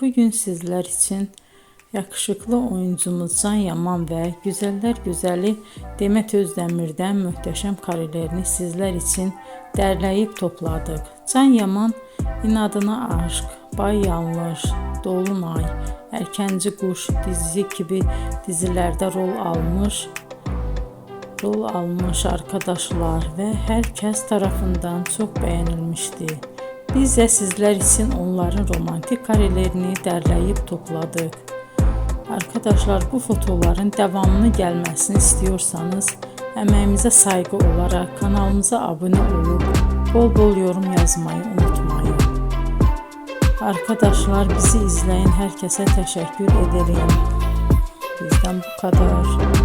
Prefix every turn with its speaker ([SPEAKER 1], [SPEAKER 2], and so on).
[SPEAKER 1] bugün sizler için yakışıklı oyuncumuz Can Yaman ve güzeller güzeli Demet Özdemir'den muhteşem karelerini sizler için derleyip topladık. Can Yaman İnadına Aşk, Bay Yanlış, Dolunay, Erkenci Kuş dizi gibi dizilerde rol almış arkadaşlar ve herkes tarafından çok beğenilmişti. Biz de sizler için onların romantik karelerini derleyip topladık. Arkadaşlar, bu fotoların devamını gelmesini istiyorsanız emeğimize saygı olarak kanalımıza abone olup bol bol yorum yazmayı unutmayın. Arkadaşlar, bizi izleyen herkese teşekkür ederim. Bizden bu kadar.